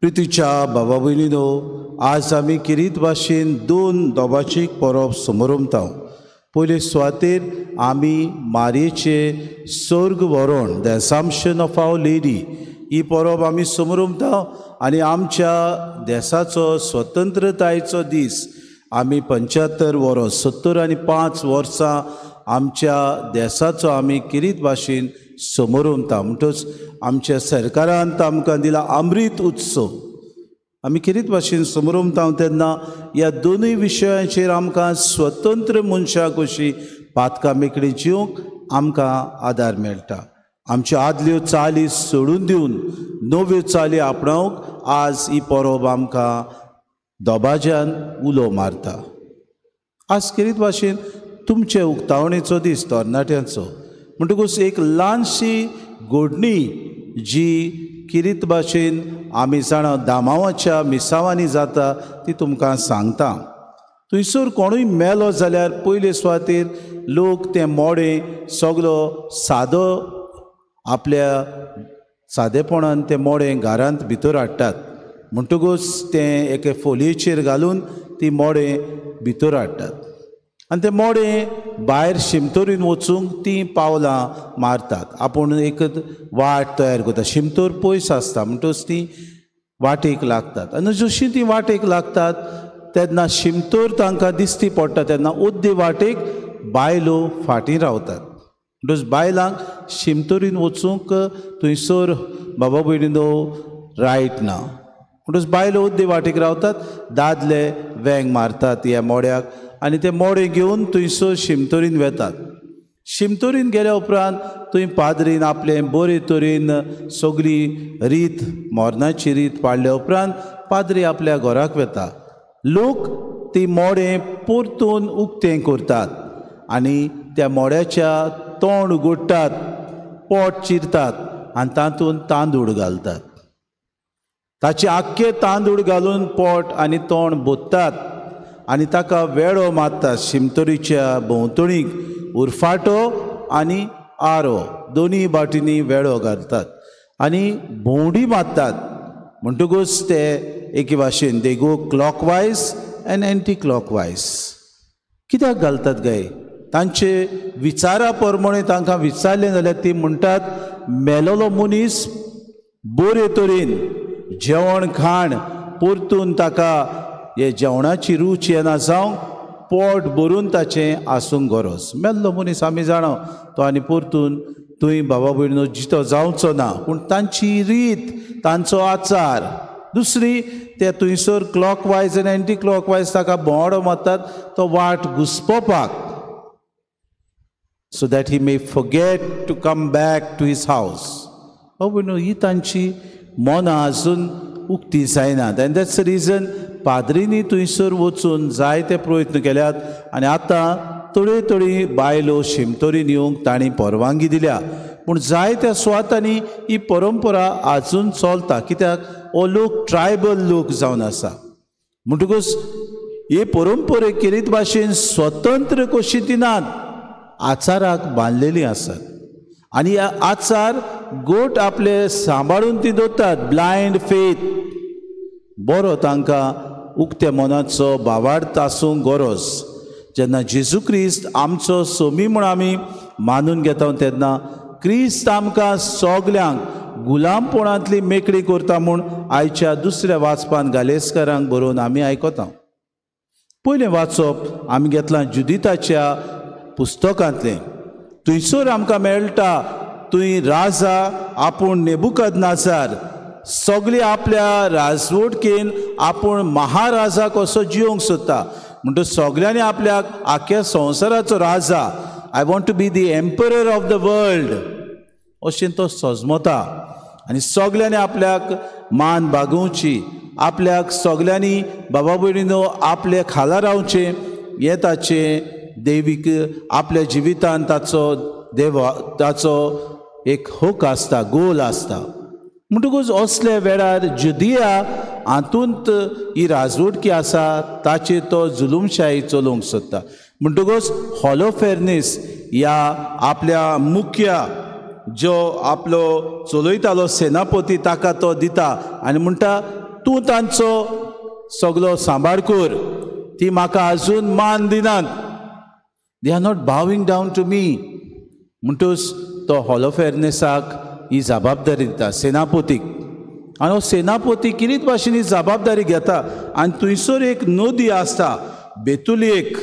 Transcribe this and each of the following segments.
प्रितीच्या बाबा भयणीनो, आज आमी किरीत भाशेन दोन दोबाचीक परब समोरुमता. पयले सुवातेर आमी मारयेचे सर्ग व्हरोन the assumption of our lady ही परब आमी समोरुमता. आनी आमच्या देशाचो स्वतंत्रतायेचो दीस आमी 75 वर्स 75 वर्सां आमच्या देशाचो आमी किरीत भाशेन समोरुमता. म्हणटच आमच्या सरकारान आमकां दिला अमृत उत्सव आमी किरीत भाशेन समोरुमता. तेन्ना ह्या दोनूय विशयांचेर आमकां स्वतंत्र मनशां कशी पातकां मेकळी जिवंक आमकां आदार मेळटा. आमच्यो आदल्यो चाली सोडून दिवन नव्यो चाली आपणावंक आज ही परब आमकां दोबाज्यान उलो मारता. आज किरीत भाशेन तुमचे उक्तावणेचो दीस तरणाट्यांचो. म्हणटकूच एक ल्हानशी घोडणी जी किरीत भाशेन आमी जाणा दामावाच्या मिसावांनी जाता ती तुमकां सांगता. थंयसर कोणूय मेलो जाल्यार पयले सुवातेर लोक तें मोडें सगलो सादो आपल्या सादेपणान तें मोडें घरांत भितर हाडटात. म्हणटकूच तें एके फोलयेचेर घालून ती मोडें भितर हाडटात आनी तें मोडें भायर शिमतोरीन वचूंक तीं पावलां मारतात. आपूण एक वाट तयार करता. शिमतोर पयस आसता म्हणटच ती वाटेक लागतात आनी जशी ती वाटेक लागतात तेन्ना शिमतोर तांकां दिश्टी पडटा तेन्ना ओद्दे वाटेक बायलो फाटीं रावतात. म्हणटच बायलांक शिमतोरीन वचूंक थंयसर बाबा भयणीनो रायट ना. म्हणटच बायलो ओद्दे वाटेक रावतात. दादले वेंग मारतात ह्या मोड्याक आनी ते मोडे घेवन थंयसर शिमतोरीन वेतात. शिमतोरीन गेल्या उपरांत थंय पाद्रीन आपलें बरे तरेन सगळी रीत मोरणाची रीत पाळल्या उपरांत पाद्री आपल्या घराक वेता. लोक ती मोडें परतून उक्तें करतात आनी त्या मोड्याच्या तोंड उगडटात, पोट चिरतात आनी तातूंत तांदूळ घालतात. ताचे आख्खे तांदूळ घालून पोट आनी तोंड बोत्तात आनी ताका वेळो मारतात. शिमतोरीच्या भोंवतणीक उरफाटो आनी आरो दोनी बाटींनी वेळो घालतात आनी भोंवडी मारतात. म्हणटकूच ते एके भाशेन दे गो क्लॉकवायज एंड एंटी क्लॉकवायज. कित्याक घालतात गाय? तांचे विचारा प्रमाणे तांकां विचारलें जाल्यार ती म्हणटात मेलोलो मनीस बरे तरेन जेवण खाण परतून ताका हे जेवणाची रूच येना जावं पोट भरून ताचें आसूंक गरज. मेल्लो मनीस आमी जाणा तो आनी परतून थंय बाबा भयणीनो जितो जावचो ना. पूण तांची रीत तांचो आचार दुसरी ते थंयसर क्लॉकवायज आनी एंटी क्लॉकवायज ताका भोंवडो मारतात तो वाट घुस्पोवपाक so that he may forget to come back to his house. भयणीनो ही तांची मनां आजून उक्ती जायनात. एंड दॅट्स द रिजन पाद्रीनी थंयसर वचून जायते प्रयत्न केल्यात आनी आतां थोडी बायलो शिमतोरीन येवंक तांणी परवानगी दिल्या. पूण जायत्या सुवातांनी ही परंपरा आजून चलता. कित्याक हो लोक ट्रायबल लोक जावन आसा. म्हणटकूच हे परंपरे किरीत भाशेन स्वतंत्र कशी दिनात आचाराक बांदलेली आसात आनी ह्या आचार गोट आपले सांबाळून ती दवरतात. ब्लायंड फेथ बरो तांकां उक्त्या मनाचो भावार्थ आसूंक गरज. जेन्ना जेजू क्रिस्त आमचो सोमी म्हूण आमी मानून घेता तेन्ना क्रिस्त आमकां सगल्यांक गुलामपणांतली मेकळी करता म्हूण आयच्या दुसऱ्या वाचपान गालेस्करांक बरोवन आमी आयकता. पयलें वाचप आमी घेतलां जुदिताच्या पुस्तकांतलें. थंयसर आमकां मेळटा थंय राजा आपूण नेबुकदनेझार सगळी आपल्या राजवटकेन आपूण महाराजा कसो जिवंक सोदता. म्हणटच सगळ्यांनी आपल्याक आख्या संवसाराचो राजा I want to be the emperor of the world अशें तो सजमता आनी सगळ्यांनी आपल्याक मान बागोवची. आपल्याक सगळ्यांनी बाबा भयणीनो आपले खाला रावचें हें ताचें देवीक आपल्या जिवितांत ताचो एक होक आसता, गोल आसता. म्हणटकूच असल्या वेळार जुदिया हातूंत ही राजवटकी आसा ताचेर तो जुलूमशाही चलोवंक सोदता. म्हणटकूच हॉलोफेर्नीस ह्या आपल्या मुख्य जो आपलो चलयतालो सेनापती ताका तो दिता आनी म्हणटा तूं तांचो सगलो सांबाळ कर. ती म्हाका आजून मान दिनात. दे आर नॉट बाविंग डावन टू मी. म्हणटूच तो हॉलोफेर्नेसाक ही जबाबदारी दिता, सेनापतीक. आनी हो सेनापती किरीत भाशेन ही जबाबदारी घेता. आनी थंयसर एक नदी आसता बेतुलियेक.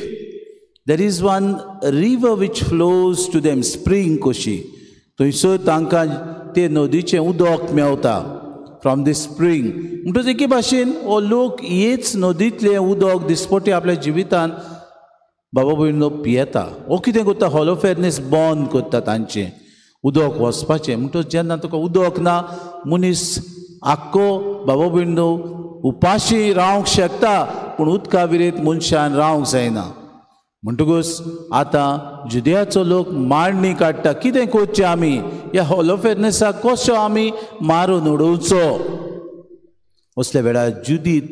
There is one river which flows to them, spring कशी. थंयसर तांकां ते नदीचें उदक मेवता फ्रॉम दी स्प्रींग. म्हणटच एके भाशेन हो लोक हेच नदींतलें उदक दिसपटी आपल्या जिवितान बाबा भयणो पियेता. हो कितें करता, हॉलोफेर्नेस बंद करता तांचें उदक वचपाचें. म्हणटच जेन्ना तुका उदक ना, मनीस आख्खो बाबा भयणो उपाशी रावंक शकता, पूण उदका विरेत मनशान रावंक जायना. म्हणटकूच आतां जुदेयाचो लोक मांडणी काडटा, कितें करचें आमी, ह्या हॉलोफेर्नेसाक कसो आमी मारून उडोवचो. असल्या वेळार जुदीत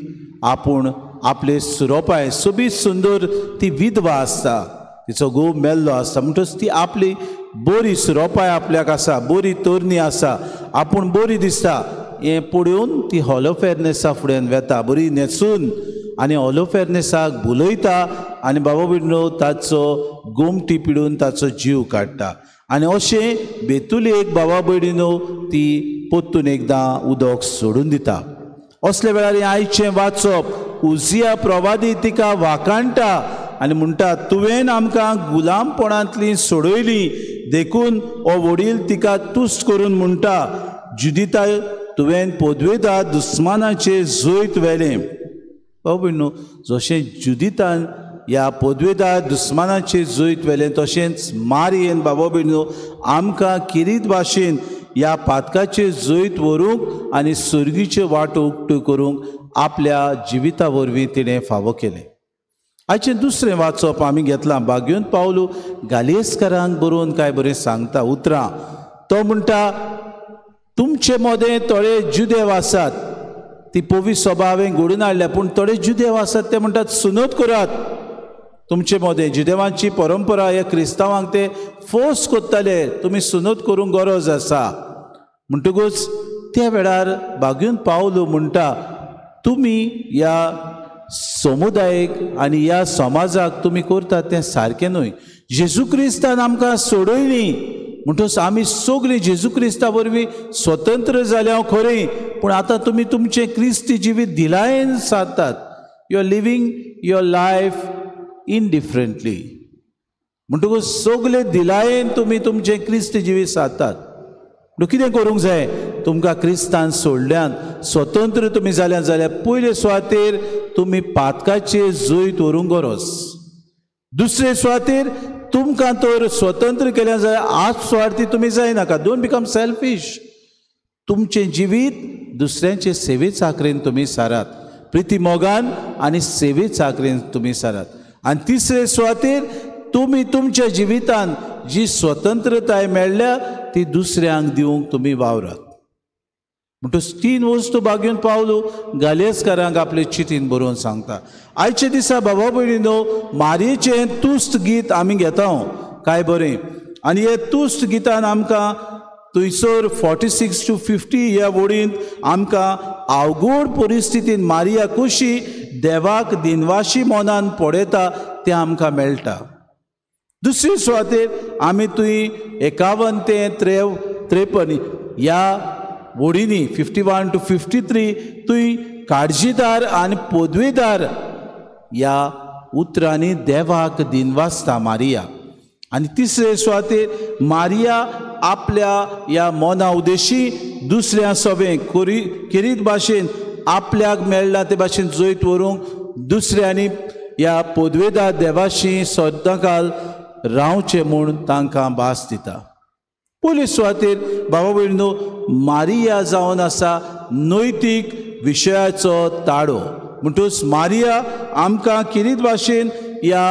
आपूण आपले सुरोपाय, सोबीत सुंदर ती विधवा आसता, तिचो घोव मेल्लो आसता, म्हणटच ती आपली बरी सुरोपाय आपल्याक आसा, बरी तरणी आसा, आपूण बरी दिसता, हें पळोवन ती हॉलोफेर्नेसा फुड्यान वेता, बरी न्हेसून, आनी हॉलोफेर्नेसाक बुलयता आनी बाबा भयणो ताचो गोमटी पिडून ताचो जीव काडटा. आनी अशें बेतुलियेक बाबा भयणीनो ती पोत्तून एकदां उदक सोडून दिता. असल्या वेळार हें आयचें वाचप, उजिया प्रवादी तिका वाखाणटा आनी म्हणटा, तुवें आमकां गुलामपणांतलीं सोडयलीं, देखून हो वडील तिका तुस्त करून म्हणटा, जुदिता तुवें पोदवेदार दुस्मानाचें जैत व्हेलें. बाबा भयणो, जशें जुदितान ह्या पोदवेदार दुस्मानाचें जैत व्हेलें, तशेंच मारयेन बाबा भयणो आमकां किरीत भाशेन ह्या पातकाचें जैत व्हरूंक आनी सुर्गीच्यो वाटो उक्त्यो करूंक आपल्या जिविता वरवीं तिणें फावो केलें. आयचें दुसरें वाचप आमी घेतलां. भाग्योन पावलो गालियेसकारांक बरोवन काय बरें सांगता उतरां. तो म्हणटा, तुमचे मोदें थोडे जुदेव आसात, ती पोवी सभा हांवें घडोवन हाडल्या, पूण थोडे जुदेव आसात ते म्हणटात, सुनोद करात. तुमचे मोदें जुदेवांची परंपरा ह्या क्रिस्तांवांक ते फोर्स कोत्ताले, तुमी सुनोद करूंक गरज आसा. म्हणटकूच त्या वेळार भाग्योन पावलो म्हणटा, तुमी ह्या समुदायाक आनी ह्या समाजाक तुमी करतात तें सारकें न्हय. जेजू क्रिस्तान आमकां सोडयलीं, म्हणटच आमी सगळीं जेजू क्रिस्ता वरवीं स्वतंत्र जाल्या खरें, पूण आतां तुमी तुमचें क्रिस्ती जिवीत दिलायेन सादतात. You are living your life indifferently. म्हणटकूच सगळे दिलायेन तुमी तुमचें क्रिस्ती जिवीत सादतात. कितें करूंक जाय, तुमकां क्रिस्तान सोडल्यान स्वतंत्र तुमी जाल्यात जाल्यार पयले सुवातेर तुमी पातकाचें जैत व्हरूंक गरज. दुसरे सुवातेर तुमकां तर स्वतंत्र केल्या जाल्यार आज स्वार्थी तुमी जायनाका. Don't become selfish. तुमचें जिवीत दुसऱ्यांचे सेवे चाकरेन तुमी सारात, प्रिती मोगान आनी सेवे चाकरेन तुमी सारात. आनी तिसरे सुवातेर तुमी तुमच्या जिवितान जी स्वतंत्रताय मेळ्ळ्या ती दुसऱ्यांक दिवंक तुमी वावरात. म्हणटच तीन वस्तू भाग्योन पावलो गालियेसकारांक आपले चिठीन बरोवन सांगता. आयचे दिसा बाबा भयणीनो, मारयेचें तुस्त गीत आमी घेता काय बरें. आनी हे तुस्त गितान आमकां थंयसर 46 to 50 ह्या वडींत आमकां अवघड परिस्थितीन मारिया कशी देवाक दिनवाशी मोनान पळयता तें आमकां मेळटा. दुसरे सुवातेर आमी थंय 51 ते 53 ह्या वडींनी 51 to 53 थंय काळजीदार आनी पोदवेदार ह्या उतरांनी देवाक दिनवासता मारिया. आनी तिसरे सुवातेर मारिया आपल्या ह्या मोना उदेशी दुसऱ्या सभेक किरीत भाशेन आपल्याक मेळ्ळा ते भाशेन जैत व्हरूंक दुसऱ्यांनी ह्या पोदवेदार देवाशी सदांकाल रावचें म्हूण तांकां भास दिता. पयले सुवातेर बाबा भयणीनो, मारिया जावन आसा नैतीक विशयाचो ताळो. म्हणटच मारिया आमकां किरीत भाशेन ह्या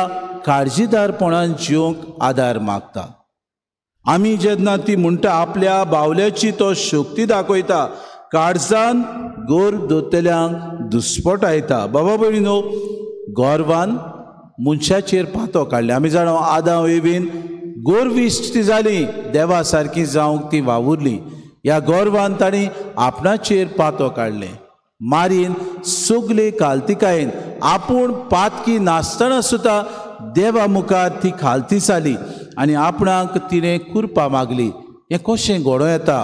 काळजीदारपणान जिवंक आदार मागता. आमी जेन्ना ती म्हणटा आपल्या बावल्याची तो शक्ती दाखयता, काळजान गोर दोतल्यांक दुस्पटायता. बाबा भयणीनो, गोरवान मनशाचेर पातो काडले. आमी जाणा आदां एवीन गोरविश्ट जाली, देवा सारकी जावंक ती वावुरली. ह्या गोरवान ताणी आपणाचेर पातो काडले. मारीन सगळे खालतिकायेन आपूण पातकी नासतना सुद्दां देवा मुखार ती खालती जाली आनी आपणाक तिणें कुरपा मागली. हें कशें घडों येता?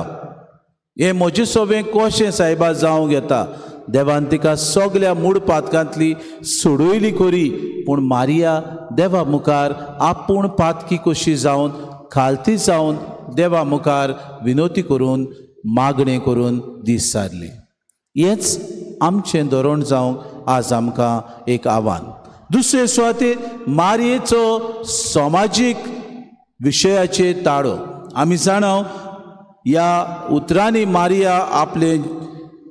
हें म्हजें सोबें कशें सायबा जावंक येता? देवान तिका सगळ्या मूड पातकांतली सोडयली खरी, पूण मारिया देवा मुखार आपूण पातकी कशी जावन खालती जावन देवा मुखार विनोती करून मागणें करून दीस सारली. हेंच आमचें धोरण जावंक आज आमकां एक आव्हान. दुसरे सुवातेर मारयेचो समाजीक विशयाचेर ताळो. आमी जाणव ह्या उतरांनी मारिया आपलें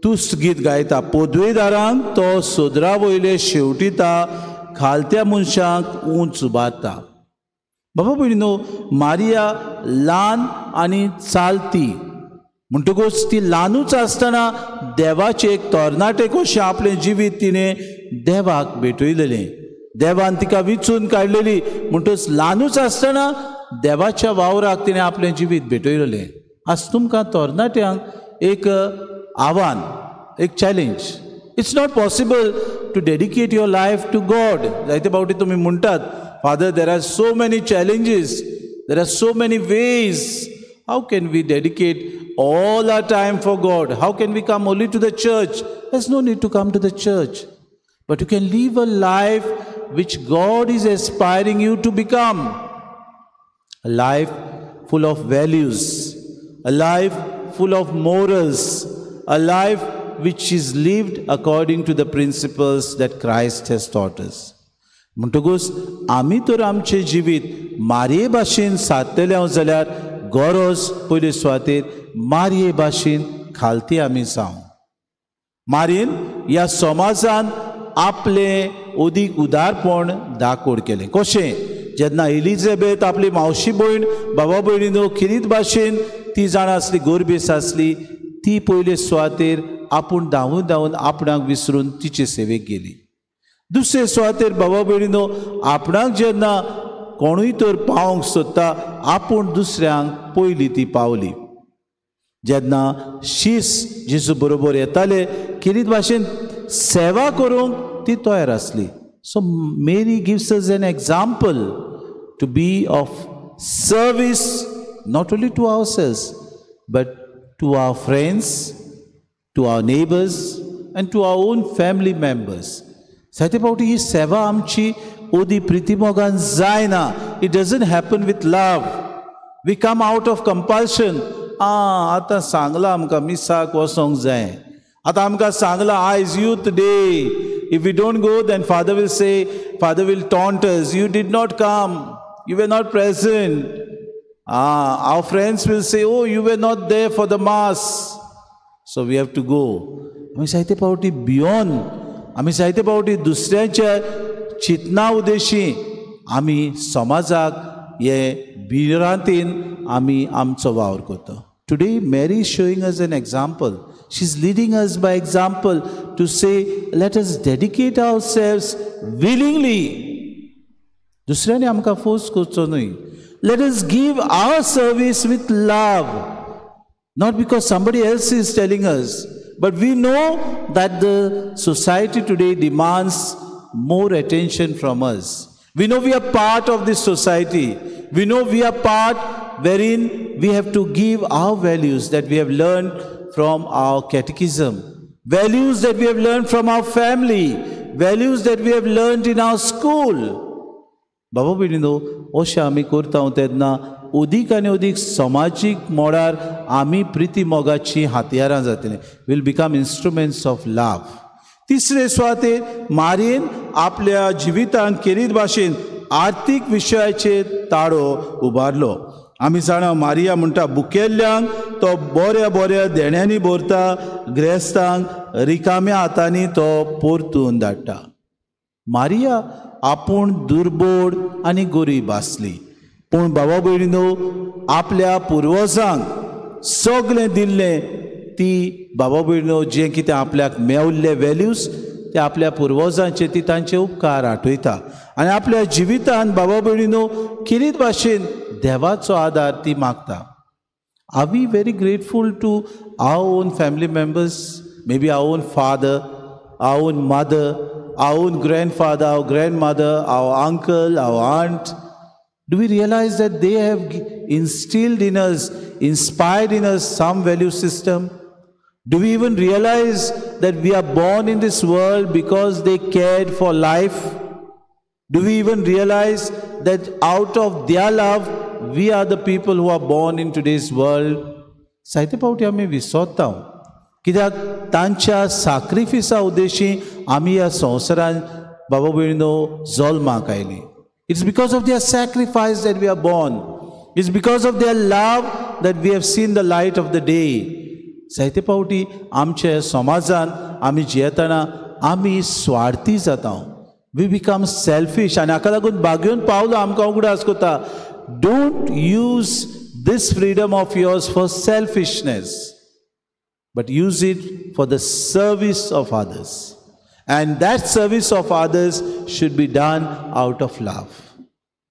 तुस्त गीत गायता. पोदवेदारांक तो सोदरा वयले शेवटिता, खालत्या मनशांक उंच उबारता. बाबा भयणीनो, मारिया ल्हान आनी चालती म्हणटकूच ती ल्हानूच आसतना देवाचें एक तरणाटें कशें आपलें जिवीत तिणें देवाक भेटयलेलें. देवान तिका विचून काडलेली म्हणटच ल्हानूच आसतना देवाच्या वावराक तिणें आपलें जिवीत भेटयलेलें. आज तुमकां तरणाट्यांक एक आव्हान, एक challenge. It's not possible to dedicate your life to God. जायते फावटी तुमी म्हणटात, father, there are so many challenges, there are so many ways. How can we dedicate all our time for God? How can we come only to the church? There's no need to come to the church. But you can live a life which God is aspiring you to become. A life full of values, a life full of morals, a life which is lived according to the principles that Christ has taught us. म्हणटकूच आमी तर आमचें जिवीत मारये भाशेन सादतले जाल्यार गरज पयले सुवातेर मारये भाशेन खालती आमी जावं. मारयेन ह्या समाजान आपलें अदीक उदारपण दाखोड केलें. कशें? जेन्ना एलिझाबेथ आपली मावशी भयण बाबा भयणीनो किरीत भाशेन ती जाण आसली, गोरबेस आसली, ती पयले सुवातेर आपूण धांवून धांवून आपणाक विसरून तिचे सेवेक गेली. दुसरे सुवातेर बाबा भयणीनो, आपणाक जेन्ना कोणूय तर पावंक सोदता, आपूण दुसऱ्यांक पयली ती पावली. जेन्ना शीस जेजू बरोबर येताले, किरीत भाशेन सेवा करूंक ती तयार आसली. So Mary gives us an example to be of service, not only to ourselves but to our friends, to our neighbours and to our own family members. जायते फावटी ही सेवा आमची ओदी प्रितीमोगान जायना. It doesn't happen with love. We come out of compulsion. आतां सांगलां आमकां मिसाक वचोंक जाय, आतां आमकां सांगलां आयज youth day, if we don't go then father will say, father will taunt us, you did not come, you were not present. Our friends will say, oh you were not there for the mass, so we have to go. आमी जायते फावटी भियोन, आमी जायते फावटी दुसऱ्याच्या चिंतना उद्देशी आमी समाजाक हे भिरांतीन आमी आमचो वावर करता. Today Mary is showing us an example. She's leading us by example to say, let us dedicate ourselves willingly. दुसऱ्याने आमकां फोर्स करचो न्हय. Let us give our service with love, not because somebody else is telling us, but we know that the society today demands more attention from us. We know we are part of this society. We know we are part wherein we have to give our values that we have learned from our catechism, values that we have learned from our family, values that we have learned in our school. बाबा भयणीनो, अशें आमी करता तेन्ना अदीक आनी अदीक समाजीक मोडार आमी प्रिती मोगाची हातयारां जातलीं. Will become instruments of love. तिसरे सुवातेर मारयेन आपल्या जिवितांत केरीत भाशेन आर्थीक विशयाचेर ताळो उबारलो. आमी जाणा मारिया म्हणटा, भुकेल्ल्यांक तो बऱ्या बऱ्या देण्यांनी भरता, ग्रेस्तांक रिकाम्या हातांनी तो परतून धाडटा. मारिया आपूण दुर्बोड आनी गरीब आसली, पूण बाबा भयणीनो, आपल्या पुर्वजांक सगळें दिल्लें ती बाबा भयणीनो जें कितें आपल्याक मेवल्ले वॅल्यूज ते आपल्या पुर्वजांचे ती तांचे उपकार आठयता. आनी आपल्या जिवितांत बाबा भयणीनो किरीत भाशेन देवाचो आदार ती मागता. Are we very grateful to our own family members? maybe our own father, our own mother, our own grandfather, our grandmother, our uncle, our aunt. Do we realize that they have instilled in us, inspired in us some value system? Do we even realize that we are born in this world because they cared for life? Do we even realize that out of their love, we are the people who are born in today's world? साहित्य पावटी आमी विसरता कित्याक तांच्या सॅक्रिफिसा उद्देशी आमी ह्या संवसारांत बाबा भयणीनो जल्माक आयलीं. It's because of their sacrifice that we are born. It's because of their love that we have seen the light of the day. साहित्य पावटी आमच्या समाजान आमी जियेतना आमी स्वार्थी जाता. We become selfish आनी हाका लागून बागेवन पावलो आमकां उगडास कोता. Don't use this freedom of yours for selfishness, but use it for the service of others. And that service of others should be done out of love.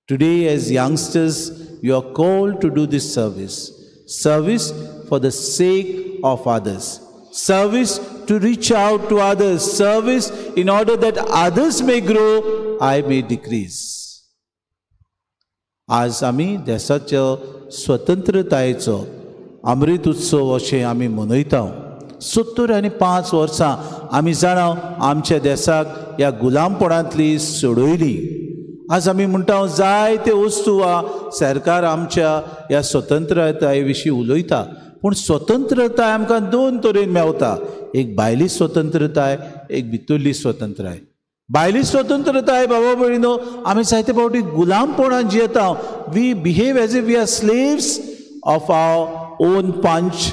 Today, as youngsters, you are called to do this service. Service for the sake of others. Service to reach out to others. Service in order that others may grow, I may decrease. आज आमी देशाच्या स्वतंत्रतायेचो अमृत उत्सव अशें आमी मनयता. 75 वर्सां आमी जाणा आमच्या देशाक ह्या गुलामपणांतली सोडयली. आज आमी म्हणटा जायते वस्तू सरकार आमच्या ह्या स्वतंत्रताये विशीं उलयता. पूण स्वतंत्रताय आमकां 2 तरेन मेवता. एक भायली स्वतंत्रताय, एक भितरली स्वतंत्रताय. भायली स्वतंत्रताय बाबा भयणीनो आमी जायते फावटी गुलामपणान जियेता. We behave as if we are slaves of our own punch,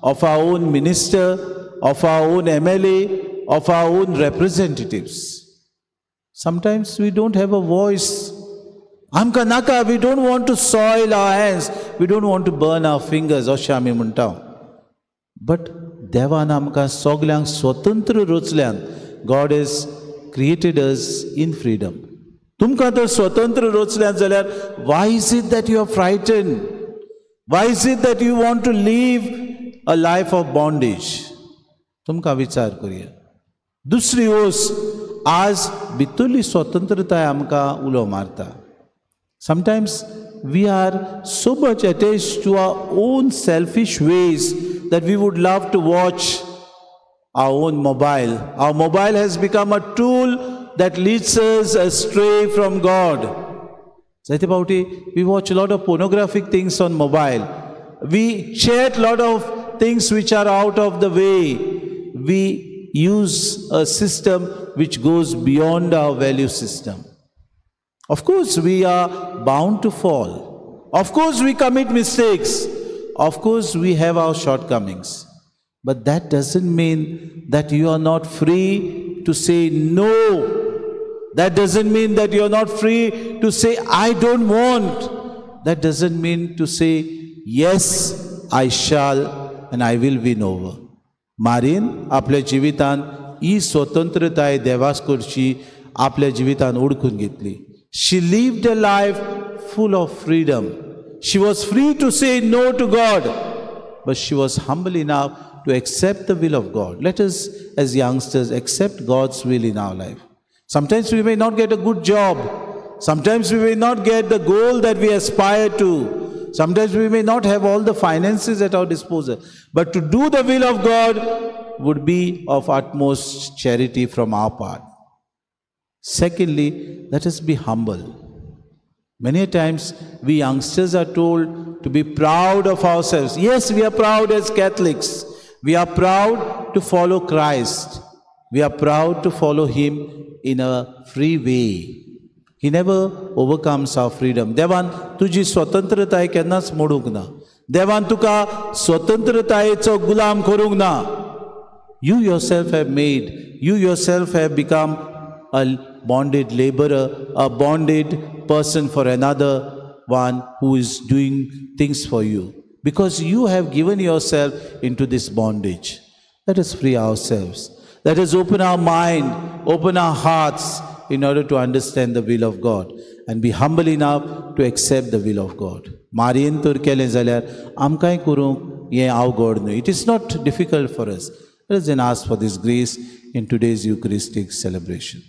of our own minister, of our own MLA, of our own representatives. Sometimes we don't have a voice. Amka naka, we don't want to soil our hands, we don't want to burn our fingers, अशें आमी म्हणटा. But देवान आमकां सगल्यांक स्वतंत्र रचल्यान. God has created us in freedom. तुमकां तर स्वतंत्र रचल्यान जाल्यार why is it that you are frightened? Why is it that you want to live a life of bondage? तुमकां विचार करूया. दुसरी वस्त आज भितरली स्वतंत्रताय आमकां उलो मारता. Sometimes we are so much attached to our own selfish ways that we would love to watch our own mobile. Our mobile has become a tool that leads us astray from God. जायते फावटी we watch a lot of pornographic things on mobile. We chat a lot of things which are out of the way. We use a system which goes beyond our value system. Of course, we are bound to fall. Of course, we commit mistakes. Of course, we have our shortcomings. But that doesn't mean that you are not free to say no. That doesn't mean that you are not free to say, I don't want. That doesn't mean to say, yes, I shall. And I will win over. मारीन आपल्या जिवितान ही स्वतंत्रताय देवास करची आपल्या जिवितान ओळखून घेतली. She lived a life full of freedom. She was free to say no to God, but she was humble enough to accept the will of God. Let us, as youngsters, accept God's will in our life. Sometimes we may not get a good job. Sometimes we may not get the goal that we aspire to. Sometimes we may not have all the finances at our disposal. But to do the will of God would be of utmost charity from our part. Secondly, let us be humble. Many times we youngsters are told to be proud of ourselves. Yes, we are proud as Catholics. We are proud to follow Christ. We are proud to follow Him in a free way. He never overcomes our freedom. देवान तुजी स्वतंत्रताय केन्नाच मोडूंक ना. देवान तुका स्वतंत्रतायेचो गुलाम करूंक ना. You yourself have made, you yourself have become a bonded laborer, a bonded person for another one who is doing things for you. Because you have given yourself into this bondage. Let us free ourselves. Let us open our mind, open our hearts, in order to understand the will of God and be humble enough to accept the will of God. मारयेन तर केलें जाल्यार आमकांय करूंक हें अवघड न्हय. It is not difficult for us. Let us then ask for this grace in today's Eucharistic celebration.